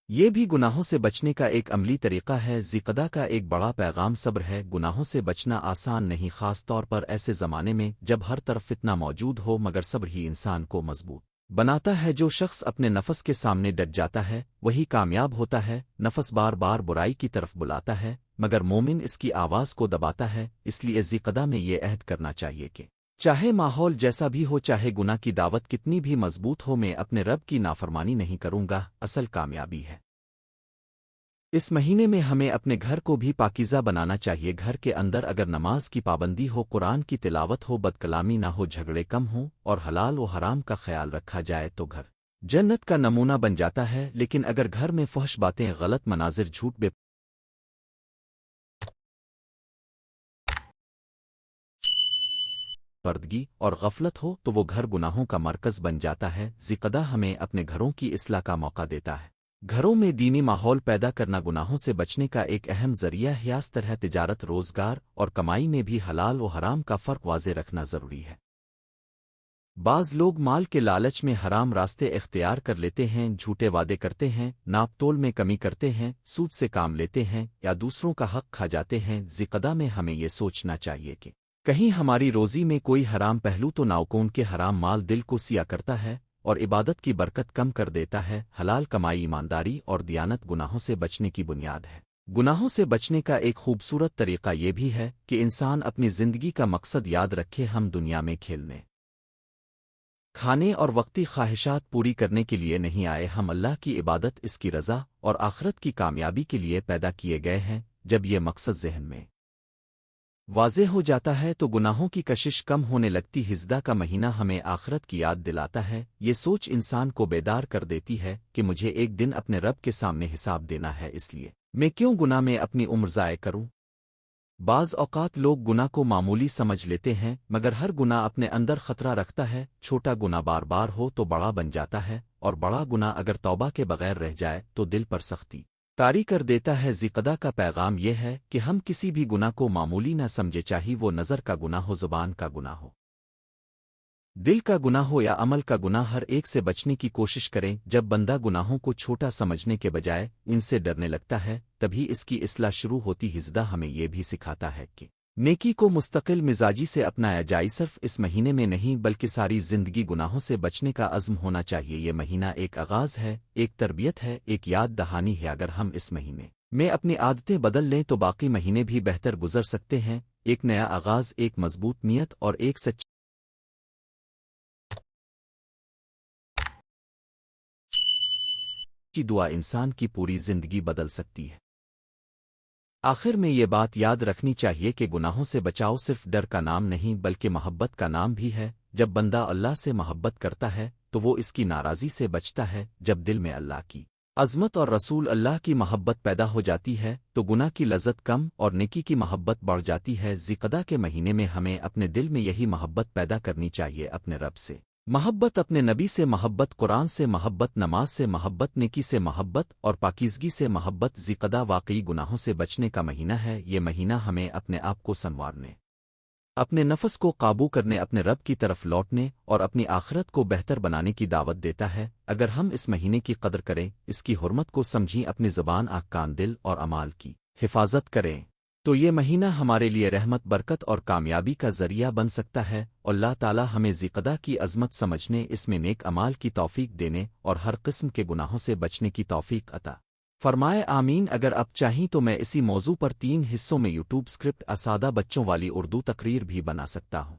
یہ بھی گناہوں سے بچنے کا ایک عملی طریقہ ہے۔ ذیقدہ کا ایک بڑا پیغام صبر ہے۔ گناہوں سے بچنا آسان نہیں، خاص طور پر ایسے زمانے میں جب ہر طرف فتنہ موجود ہو، مگر صبر ہی انسان کو مضبوط بناتا ہے۔ جو شخص اپنے نفس کے سامنے ڈٹ جاتا ہے وہی کامیاب ہوتا ہے۔ نفس بار بار برائی کی طرف بلاتا ہے، مگر مومن اس کی آواز کو دباتا ہے۔ اس لیے ذیقدہ میں یہ عہد کرنا چاہیے کہ چاہے ماحول جیسا بھی ہو، چاہے گناہ کی دعوت کتنی بھی مضبوط ہو، میں اپنے رب کی نافرمانی نہیں کروں گا۔ اصل کامیابی ہے۔ اس مہینے میں ہمیں اپنے گھر کو بھی پاکیزہ بنانا چاہیے۔ گھر کے اندر اگر نماز کی پابندی ہو، قرآن کی تلاوت ہو، بد کلامی نہ ہو، جھگڑے کم ہوں اور حلال و حرام کا خیال رکھا جائے تو گھر جنت کا نمونہ بن جاتا ہے۔ لیکن اگر گھر میں فحش باتیں، غلط مناظر، جھوٹ، بے پردگی اور غفلت ہو تو وہ گھر گناہوں کا مرکز بن جاتا ہے۔ ذیقدہ ہمیں اپنے گھروں کی اصلاح کا موقع دیتا ہے۔ گھروں میں دینی ماحول پیدا کرنا گناہوں سے بچنے کا ایک اہم ذریعہ ہے۔ اس طرح تجارت، روزگار اور کمائی میں بھی حلال و حرام کا فرق واضح رکھنا ضروری ہے۔ بعض لوگ مال کے لالچ میں حرام راستے اختیار کر لیتے ہیں، جھوٹے وعدے کرتے ہیں، ناپ تول میں کمی کرتے ہیں، سود سے کام لیتے ہیں یا دوسروں کا حق کھا جاتے ہیں۔ ذیقدہ میں ہمیں یہ سوچنا چاہیے کہ کہیں ہماری روزی میں کوئی حرام پہلو تو ناؤکون کے حرام مال دل کو سیاہ کرتا ہے اور عبادت کی برکت کم کر دیتا ہے۔ حلال کمائی ایمانداری اور دیانت گناہوں سے بچنے کی بنیاد ہے۔ گناہوں سے بچنے کا ایک خوبصورت طریقہ یہ بھی ہے کہ انسان اپنی زندگی کا مقصد یاد رکھے۔ ہم دنیا میں کھیلنے، کھانے اور وقتی خواہشات پوری کرنے کے لیے نہیں آئے، ہم اللہ کی عبادت، اس کی رضا اور آخرت کی کامیابی کے لیے پیدا کیے گئے ہیں۔ جب یہ مقصد ذہن میں واضح ہو جاتا ہے تو گناہوں کی کشش کم ہونے لگتی۔ ہجدہ کا مہینہ ہمیں آخرت کی یاد دلاتا ہے۔ یہ سوچ انسان کو بیدار کر دیتی ہے کہ مجھے ایک دن اپنے رب کے سامنے حساب دینا ہے، اس لیے میں کیوں گناہ میں اپنی عمر ضائع کروں؟ بعض اوقات لوگ گناہ کو معمولی سمجھ لیتے ہیں، مگر ہر گناہ اپنے اندر خطرہ رکھتا ہے۔ چھوٹا گناہ بار بار ہو تو بڑا بن جاتا ہے، اور بڑا گناہ اگر توبہ کے بغیر رہ جائے تو دل پر سختی طاری کر دیتا ہے۔ ذیقدہ کا پیغام یہ ہے کہ ہم کسی بھی گناہ کو معمولی نہ سمجھے، چاہے وہ نظر کا گناہ ہو، زبان کا گناہ ہو، دل کا گناہ ہو یا عمل کا گناہ، ہر ایک سے بچنے کی کوشش کریں۔ جب بندہ گناہوں کو چھوٹا سمجھنے کے بجائے ان سے ڈرنے لگتا ہے، تبھی اس کی اصلاح شروع ہوتی۔ ہجدہ ہمیں یہ بھی سکھاتا ہے کہ نیکی کو مستقل مزاجی سے اپنایا جائے، صرف اس مہینے میں نہیں بلکہ ساری زندگی گناہوں سے بچنے کا عزم ہونا چاہیے۔ یہ مہینہ ایک آغاز ہے، ایک تربیت ہے، ایک یاد دہانی ہے۔ اگر ہم اس مہینے میں اپنی عادتیں بدل لیں تو باقی مہینے بھی بہتر گزر سکتے ہیں۔ ایک نیا آغاز، ایک مضبوط نیت اور ایک سچی دعا انسان کی پوری زندگی بدل سکتی ہے۔ آخر میں یہ بات یاد رکھنی چاہیے کہ گناہوں سے بچاؤ صرف ڈر کا نام نہیں بلکہ محبت کا نام بھی ہے۔ جب بندہ اللہ سے محبت کرتا ہے تو وہ اس کی ناراضی سے بچتا ہے۔ جب دل میں اللہ کی عظمت اور رسول اللہ کی محبت پیدا ہو جاتی ہے تو گناہ کی لذت کم اور نیکی کی محبت بڑھ جاتی ہے۔ ذیقدہ کے مہینے میں ہمیں اپنے دل میں یہی محبت پیدا کرنی چاہیے، اپنے رب سے محبت، اپنے نبی سے محبت، قرآن سے محبت، نماز سے محبت، نیکی سے محبت اور پاکیزگی سے محبت۔ ذیقدہ واقعی گناہوں سے بچنے کا مہینہ ہے۔ یہ مہینہ ہمیں اپنے آپ کو سنوارنے، اپنے نفس کو قابو کرنے، اپنے رب کی طرف لوٹنے اور اپنی آخرت کو بہتر بنانے کی دعوت دیتا ہے۔ اگر ہم اس مہینے کی قدر کریں، اس کی حرمت کو سمجھیں، اپنی زبان، آنکھ، کان، دل اور اعمال کی حفاظت کریں، تو یہ مہینہ ہمارے لیے رحمت، برکت اور کامیابی کا ذریعہ بن سکتا ہے۔ اور اللہ تعالی ہمیں ذیقدہ کی عظمت سمجھنے، اس میں نیک اعمال کی توفیق دینے اور ہر قسم کے گناہوں سے بچنے کی توفیق عطا فرمائے، آمین۔ اگر اب چاہیں تو میں اسی موضوع پر 3 حصوں میں یوٹیوب اسکرپٹ اسادہ بچوں والی اردو تقریر بھی بنا سکتا ہوں۔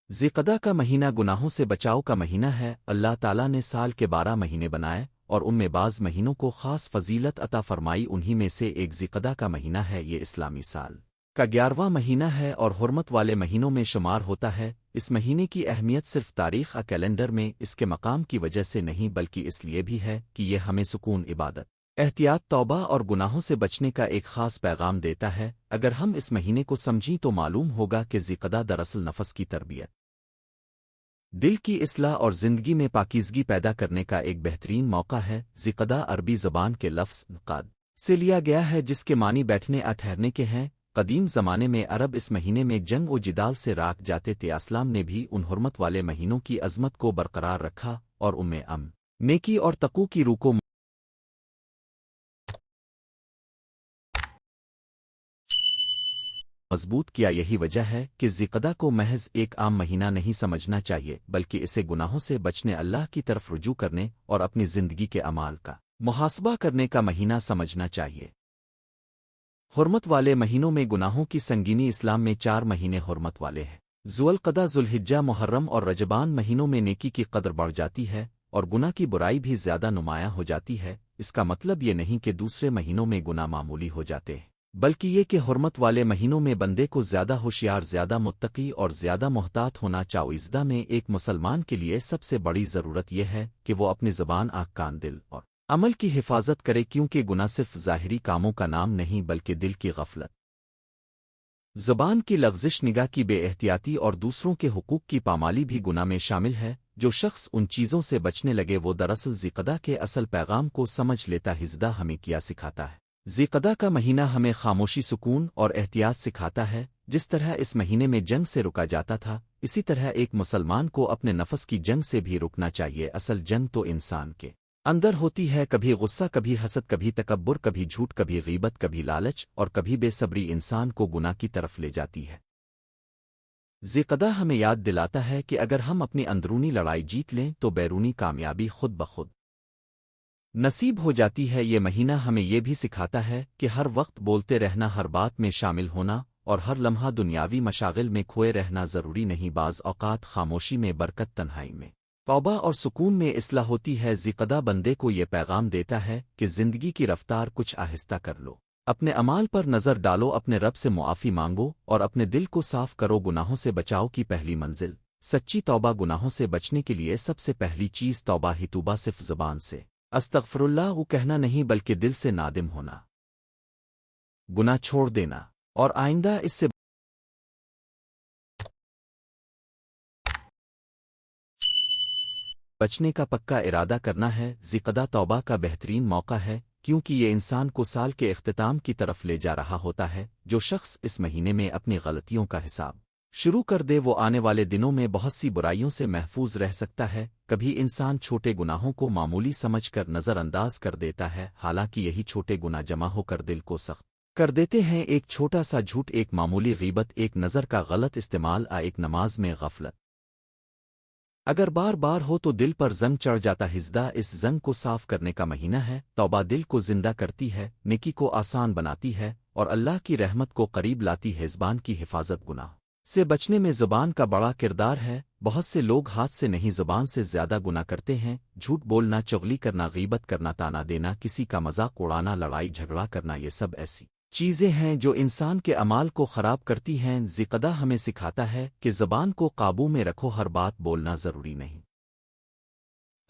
ذیقدہ کا مہینہ گناہوں سے بچاؤ کا مہینہ ہے۔ اللہ تعالیٰ نے سال کے 12 مہینے بنائے اور ان میں بعض مہینوں کو خاص فضیلت عطا فرمائی، انہی میں سے ایک ذیقدہ کا مہینہ ہے۔ یہ اسلامی سال کا 11واں مہینہ ہے اور حرمت والے مہینوں میں شمار ہوتا ہے۔ اس مہینے کی اہمیت صرف تاریخ کیلنڈر میں اس کے مقام کی وجہ سے نہیں بلکہ اس لیے بھی ہے کہ یہ ہمیں سکون، عبادت، احتیاط، توبہ اور گناہوں سے بچنے کا ایک خاص پیغام دیتا ہے۔ اگر ہم اس مہینے کو سمجھیں تو معلوم ہوگا کہ ذیقدہ دراصل نفس کی تربیت، دل کی اصلاح اور زندگی میں پاکیزگی پیدا کرنے کا ایک بہترین موقع ہے۔ ذیقدہ عربی زبان کے لفظ قد سے لیا گیا ہے جس کے معنی بیٹھنے، ٹھہرنے کے ہیں۔ قدیم زمانے میں عرب اس مہینے میں جنگ و جدال سے راک جاتے تھے۔ اسلام نے بھی ان حرمت والے مہینوں کی عظمت کو برقرار رکھا اور ان میں امن، نیکی اور تقوی کی روح کو مضبوط کیا۔ یہی وجہ ہے کہ ذیقدہ کو محض ایک عام مہینہ نہیں سمجھنا چاہیے بلکہ اسے گناہوں سے بچنے، اللہ کی طرف رجوع کرنے اور اپنی زندگی کے اعمال کا محاسبہ کرنے کا مہینہ سمجھنا چاہیے۔ حرمت والے مہینوں میں گناہوں کی سنگینی، اسلام میں 4 مہینے حرمت والے ہیں: ذوالقعدہ، ذوالحجہ، محرم اور رجبان۔ مہینوں میں نیکی کی قدر بڑھ جاتی ہے اور گناہ کی برائی بھی زیادہ نمایاں ہو جاتی ہے۔ اس کا مطلب یہ نہیں کہ دوسرے مہینوں میں گناہ معمولی ہو جاتے ہیں، بلکہ یہ کہ حرمت والے مہینوں میں بندے کو زیادہ ہوشیار، زیادہ متقی اور زیادہ محتاط ہونا چاہیے۔ میں ایک مسلمان کے لیے سب سے بڑی ضرورت یہ ہے کہ وہ اپنی زبان، آنکھ، کان، دل اور عمل کی حفاظت کرے، کیونکہ گناہ صرف ظاہری کاموں کا نام نہیں بلکہ دل کی غفلت، زبان کی لغزش، نگاہ کی بے احتیاطی اور دوسروں کے حقوق کی پامالی بھی گناہ میں شامل ہے۔ جو شخص ان چیزوں سے بچنے لگے وہ دراصل ذیقدہ کے اصل پیغام کو سمجھ لیتا۔ ہجدہ ہمیں کیا سکھاتا ہے؟ ذیقدہ کا مہینہ ہمیں خاموشی، سکون اور احتیاط سکھاتا ہے۔ جس طرح اس مہینے میں جنگ سے رکا جاتا تھا، اسی طرح ایک مسلمان کو اپنے نفس کی جنگ سے بھی رکنا چاہیے۔ اصل جنگ تو انسان کے اندر ہوتی ہے، کبھی غصہ، کبھی حسد، کبھی تکبر، کبھی جھوٹ، کبھی غیبت، کبھی لالچ اور کبھی بے صبری انسان کو گناہ کی طرف لے جاتی ہے۔ ذیقدہ ہمیں یاد دلاتا ہے کہ اگر ہم اپنی اندرونی لڑائی جیت لیں تو بیرونی کامیابی خود بخود نصیب ہو جاتی ہے۔ یہ مہینہ ہمیں یہ بھی سکھاتا ہے کہ ہر وقت بولتے رہنا، ہر بات میں شامل ہونا اور ہر لمحہ دنیاوی مشاغل میں کھوئے رہنا ضروری نہیں۔ بعض اوقات خاموشی میں برکت، تنہائی میں توبہ اور سکون میں اصلاح ہوتی ہے۔ ذیقدہ بندے کو یہ پیغام دیتا ہے کہ زندگی کی رفتار کچھ آہستہ کر لو، اپنے اعمال پر نظر ڈالو، اپنے رب سے معافی مانگو اور اپنے دل کو صاف کرو۔ گناہوں سے بچاؤ کی پہلی منزل سچی توبہ۔ گناہوں سے بچنے کے لیے سب سے پہلی چیز توبہ ہی۔ توبہ صرف زبان سے استغفر اللہ وہ کہنا نہیں بلکہ دل سے نادم ہونا، گناہ چھوڑ دینا اور آئندہ اس سے بچنے کا پکا ارادہ کرنا ہے۔ ذی-قعدہ توبہ کا بہترین موقع ہے کیونکہ یہ انسان کو سال کے اختتام کی طرف لے جا رہا ہوتا ہے۔ جو شخص اس مہینے میں اپنی غلطیوں کا حساب شروع کر دے وہ آنے والے دنوں میں بہت سی برائیوں سے محفوظ رہ سکتا ہے۔ کبھی انسان چھوٹے گناہوں کو معمولی سمجھ کر نظر انداز کر دیتا ہے، حالانکہ یہی چھوٹے گناہ جمع ہو کر دل کو سخت کر دیتے ہیں۔ ایک چھوٹا سا جھوٹ، ایک معمولی غیبت، ایک نظر کا غلط استعمال، ایک نماز میں غفلت اگر بار بار ہو تو دل پر زنگ چڑھ جاتا۔ ہزدہ اس زنگ کو صاف کرنے کا مہینہ ہے۔ توبہ دل کو زندہ کرتی ہے، نیکی کو آسان بناتی ہے اور اللہ کی رحمت کو قریب لاتی ہے۔ زبان کی حفاظت گناہ سے بچنے میں زبان کا بڑا کردار ہے۔ بہت سے لوگ ہاتھ سے نہیں زبان سے زیادہ گناہ کرتے ہیں۔ جھوٹ بولنا، چغلی کرنا، غیبت کرنا، تانا دینا، کسی کا مذاق اڑانا، لڑائی جھگڑا کرنا، یہ سب ایسی چیزیں ہیں جو انسان کے اعمال کو خراب کرتی ہیں۔ ذی-قعدہ ہمیں سکھاتا ہے کہ زبان کو قابو میں رکھو، ہر بات بولنا ضروری نہیں،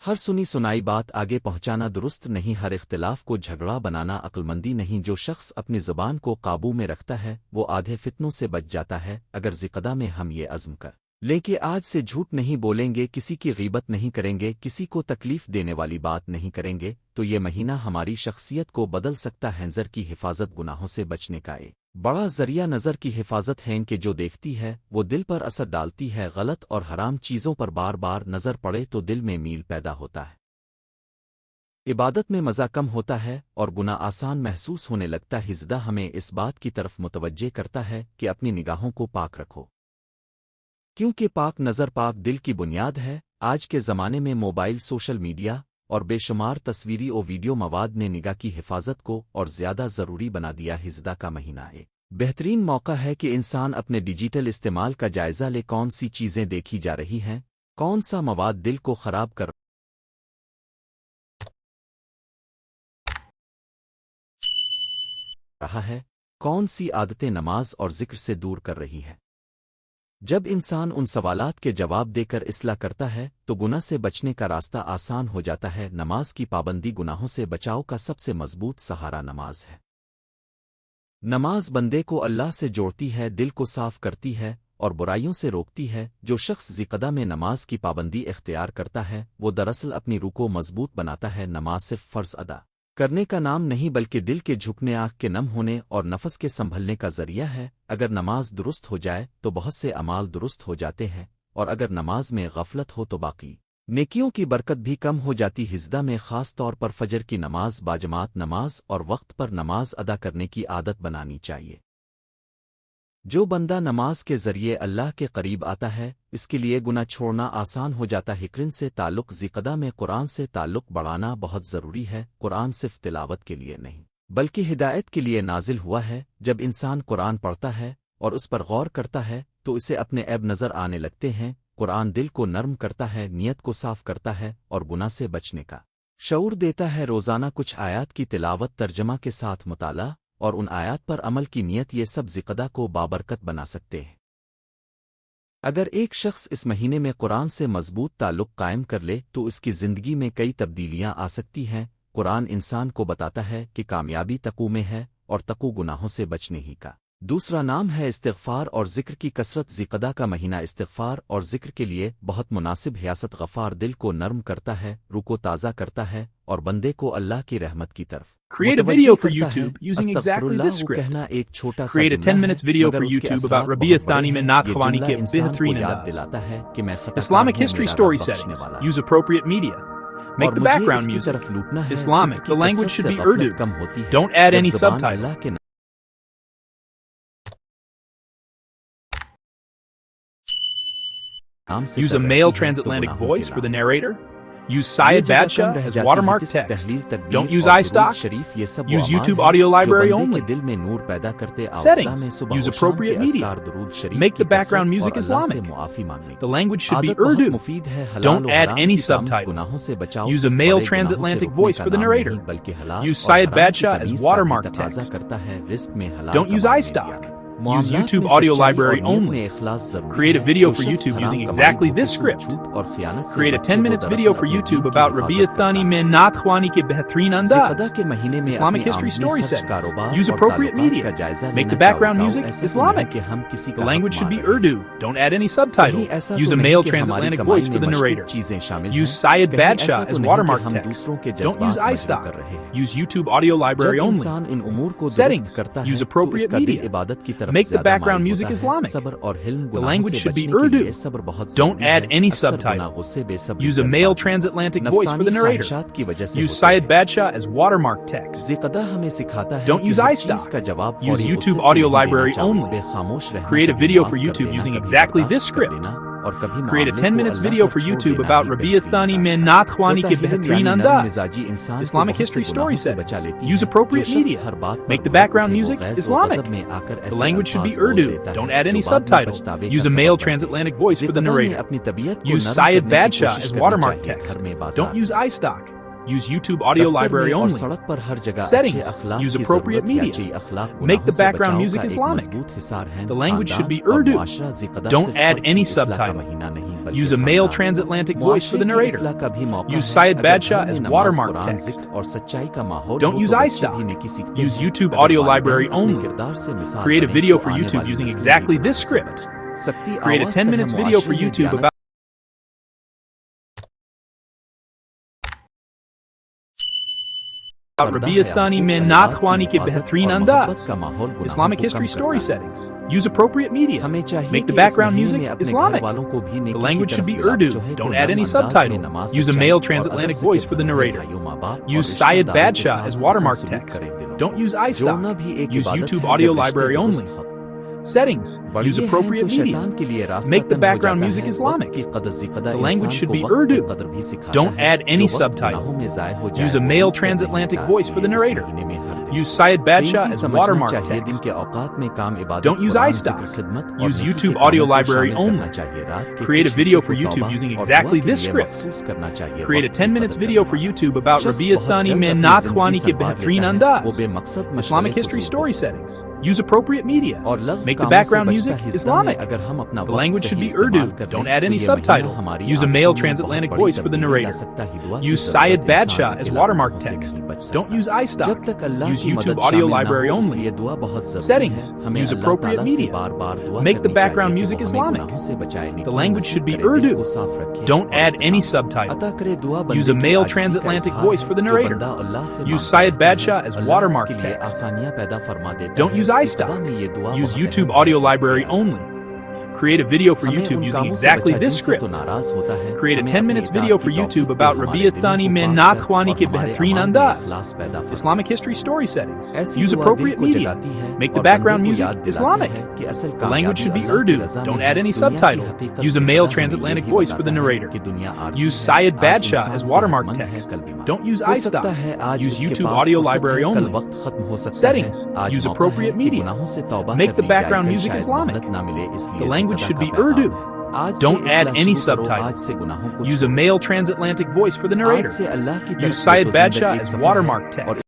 ہر سنی سنائی بات آگے پہنچانا درست نہیں، ہر اختلاف کو جھگڑا بنانا عقلمندی نہیں۔ جو شخص اپنی زبان کو قابو میں رکھتا ہے وہ آدھے فتنوں سے بچ جاتا ہے۔ اگر ذی-قعدہ میں ہم یہ عزم کر لیں کہ آج سے جھوٹ نہیں بولیں گے، کسی کی غیبت نہیں کریں گے، کسی کو تکلیف دینے والی بات نہیں کریں گے، تو یہ مہینہ ہماری شخصیت کو بدل سکتا ہے۔ نظر کی حفاظت گناہوں سے بچنے کا ایک بڑا ذریعہ نظر کی حفاظت ہے کہ جو دیکھتی ہے وہ دل پر اثر ڈالتی ہے۔ غلط اور حرام چیزوں پر بار بار نظر پڑے تو دل میں میل پیدا ہوتا ہے، عبادت میں مزہ کم ہوتا ہے اور گناہ آسان محسوس ہونے لگتا ہے۔ ہزدہ ہمیں اس بات کی طرف متوجہ کرتا ہے کہ اپنی نگاہوں کو پاک رکھو، کیونکہ پاک نظر پاک دل کی بنیاد ہے۔ آج کے زمانے میں موبائل، سوشل میڈیا اور بے شمار تصویری اور ویڈیو مواد نے نگاہ کی حفاظت کو اور زیادہ ضروری بنا دیا۔ ہزدہ کا مہینہ ایک بہترین موقع ہے کہ انسان اپنے ڈیجیٹل استعمال کا جائزہ لے، کون سی چیزیں دیکھی جا رہی ہیں، کون سا مواد دل کو خراب کر رہا ہے، کون سی عادتیں نماز اور ذکر سے دور کر رہی ہے۔ جب انسان ان سوالات کے جواب دے کر اصلاح کرتا ہے تو گناہ سے بچنے کا راستہ آسان ہو جاتا ہے۔ نماز کی پابندی گناہوں سے بچاؤ کا سب سے مضبوط سہارا نماز ہے۔ نماز بندے کو اللہ سے جوڑتی ہے، دل کو صاف کرتی ہے اور برائیوں سے روکتی ہے۔ جو شخص ذی-قعدہ میں نماز کی پابندی اختیار کرتا ہے وہ دراصل اپنی روح کو مضبوط بناتا ہے۔ نماز صرف فرض ادا کرنے کا نام نہیں بلکہ دل کے جھکنے، آنکھ کے نم ہونے اور نفس کے سنبھلنے کا ذریعہ ہے۔ اگر نماز درست ہو جائے تو بہت سے اعمال درست ہو جاتے ہیں، اور اگر نماز میں غفلت ہو تو باقی نیکیوں کی برکت بھی کم ہو جاتی۔ ہزدہ میں خاص طور پر فجر کی نماز، باجماعت نماز اور وقت پر نماز ادا کرنے کی عادت بنانی چاہیے۔ جو بندہ نماز کے ذریعے اللہ کے قریب آتا ہے اس کے لیے گناہ چھوڑنا آسان ہو جاتا ہے۔ قرآن سے تعلق ذی-قعدہ میں قرآن سے تعلق بڑھانا بہت ضروری ہے۔ قرآن صرف تلاوت کے لیے نہیں بلکہ ہدایت کے لیے نازل ہوا ہے۔ جب انسان قرآن پڑھتا ہے اور اس پر غور کرتا ہے تو اسے اپنے عیب نظر آنے لگتے ہیں۔ قرآن دل کو نرم کرتا ہے، نیت کو صاف کرتا ہے اور گناہ سے بچنے کا شعور دیتا ہے۔ روزانہ کچھ آیات کی تلاوت، ترجمہ کے ساتھ مطالعہ اور ان آیات پر عمل کی نیت، یہ سب ذی-قعدہ کو بابرکت بنا سکتے ہیں۔ اگر ایک شخص اس مہینے میں قرآن سے مضبوط تعلق قائم کر لے تو اس کی زندگی میں کئی تبدیلیاں آ سکتی ہیں۔ قرآن انسان کو بتاتا ہے کہ کامیابی تقوی میں ہے اور تقوی گناہوں سے بچنے ہی کا دوسرا نام ہے۔ استغفار اور ذکر کی کثرت ذی-قعدہ کا مہینہ استغفار اور ذکر کے لیے بہت مناسب حیاست غفار دل کو نرم کرتا ہے، روح کو تازہ کرتا ہے اور بندے کو اللہ کی رحمت کی طرف Create a video for YouTube using exactly this script. کہنا ایک چھوٹا سا Create a جملہ 10 ہے، minutes video مگر for اس کے YouTube اثرات about Rabia بہت بڑے Thani ہیں۔ من Naat یہ Khawani جملہ ke انسان کو Behatrin یاد Andaz. دلاتا ہے کہ میں خطا Islamic کار ہوں، history میرا story رب بخشنے settings. والا ہے۔ Use appropriate media. Make اور the مجھے background اس کی music طرف لوٹنا ہے۔ Islamic. ذکر The کی language کثرت should سے be غفلت Urdu. کم ہوتی ہے۔ Don't add جب any زبان subtitles. اللہ کے نام سے Use a کر male رہتی ہے تو transatlantic گناہوں کے voice for the نام narrator. Use Syed Badshah as watermark text. Don't use iStock. Use YouTube audio library only. Settings. Use appropriate media. Make the background music Islamic. The language should be Urdu. Don't add any subtitle. Use a male transatlantic voice for the narrator. Use Syed Badshah as watermark text. Don't use iStock. Use YouTube audio library only. Create a video for YouTube using exactly this script. Create a 10 minutes video for YouTube about Rabi'a Thani mein Naat Khwani ke behreen andaz. Islamic history story settings. Use appropriate media. Make the background music Islamic. The language should be Urdu. Don't add any subtitle. Use a male transatlantic voice for the narrator. Use Syed Badshah as watermark text. Don't use iStock. Use YouTube audio library only. Settings. Use appropriate media. Make the background music Islamic. The language should be Urdu. Don't add any subtitle. Use a male transatlantic voice for the narrator. Use Syed Badshah as watermark text. Don't use iStock. Use YouTube audio library only. Create a video for YouTube using exactly this script. Create a 10 minutes video for YouTube about Rabi'a Thani mein Naat Khwani ke behreen andaz. Islamic history story settings. Use appropriate media. Make the background music Islamic. The language should be Urdu. Don't add any subtitle. Use a male transatlantic voice for the narrator. Use Syed Badshah as watermark text. Don't use iStock. Use YouTube audio library only. Settings. Use appropriate media. Make the background music Islamic. The language should be Urdu. Don't add any subtitle. Use a male transatlantic voice for the narrator. Use Syed Badshah as watermark text. Don't use iStock. Use YouTube audio library only. Create a video for YouTube using exactly this script. Create a 10 minutes video for YouTube about Rabi'a Thani mein Naat Khwani ke behreen andaz. Islamic history story settings. Use appropriate media. Make the background music Islamic. The language should be Urdu. Don't add any subtitle. Use a male transatlantic voice for the narrator. Use Syed Badshah as watermark text. Don't use iStock. Use YouTube audio library only. Settings. Use appropriate media. Make the background music Islamic. The language should be Urdu. Don't add any subtitle. Use a male transatlantic voice for the narrator. Use Syed Badshah as watermark text. Don't use iStock. Use YouTube audio library only. Create a video for YouTube using exactly this script. Create a 10 minutes video for YouTube about Rabi'a Thani mein Naat Khwani ke behreen andaz. Islamic history story settings. Use appropriate media. Make the background music Islamic. The language should be Urdu. Don't add any subtitle. Use a male transatlantic voice for the narrator. Use Syed Badshah as watermark text. Don't use iStock. Use YouTube audio library only. Settings. Use appropriate media. Make the background music Islamic. The language should be Urdu. Don't add any subtitle. Use a male transatlantic voice for the narrator. Use Syed Badshah as watermark text. Don't use iStock. Use YouTube audio library only. Create a video for YouTube using exactly this script. Create a 10 minutes video for YouTube about Rabi'a Thani mein Naat Khwani ke behreen andaz. Islamic history story settings. Use appropriate media. Make the background music Islamic. The language should be Urdu. Don't add any subtitle. Use a male transatlantic voice for the narrator. Use Syed Badshah as watermark text. Don't use iStock. Use YouTube audio library only. Settings. Use appropriate media. Make the background music Islamic. The language should be Urdu. Don't add any subtitle. Use a male transatlantic voice for the narrator. Use Syed Badshah as watermark text.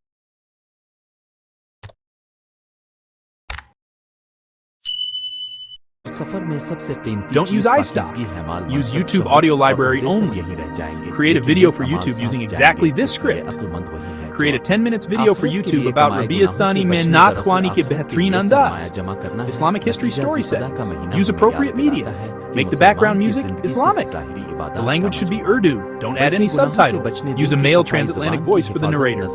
Don't use iStock. Use YouTube audio library only. Create a video for YouTube using exactly this script. Create a 10 minutes video for YouTube about Rabi'a Thani mein Naat Khwani ke behreen andaz. Islamic history story settings. Use appropriate media. Make the background music Islamic. The language should be Urdu. Don't add any subtitle. Use a male transatlantic voice for the narrator.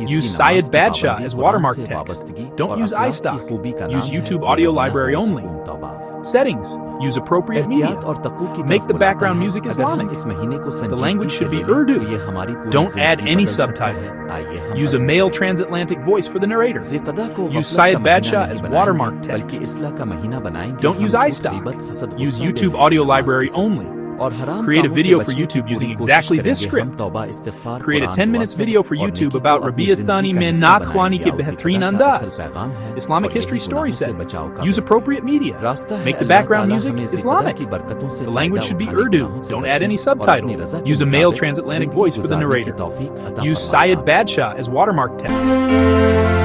Use Syed Badshah as watermark text. Don't use iStock. Use YouTube audio library only. Settings. Use appropriate media. Make the background music Islamic. The language should be Urdu. Don't add any subtitle. Use a male transatlantic voice for the narrator. Use Syed Badshah as watermark text. Don't use iStock. Use YouTube audio library only. Create a video for YouTube using exactly this script. Create a 10 minutes video for YouTube about Rabi' al-Thani mein Naat Khwani ke behtrin andaz. Islamic history story settings. Use appropriate media. Make the background music Islamic. The language should be Urdu. Don't add any subtitle. Use a male transatlantic voice for the narrator. Use Syed Badshah as watermark text.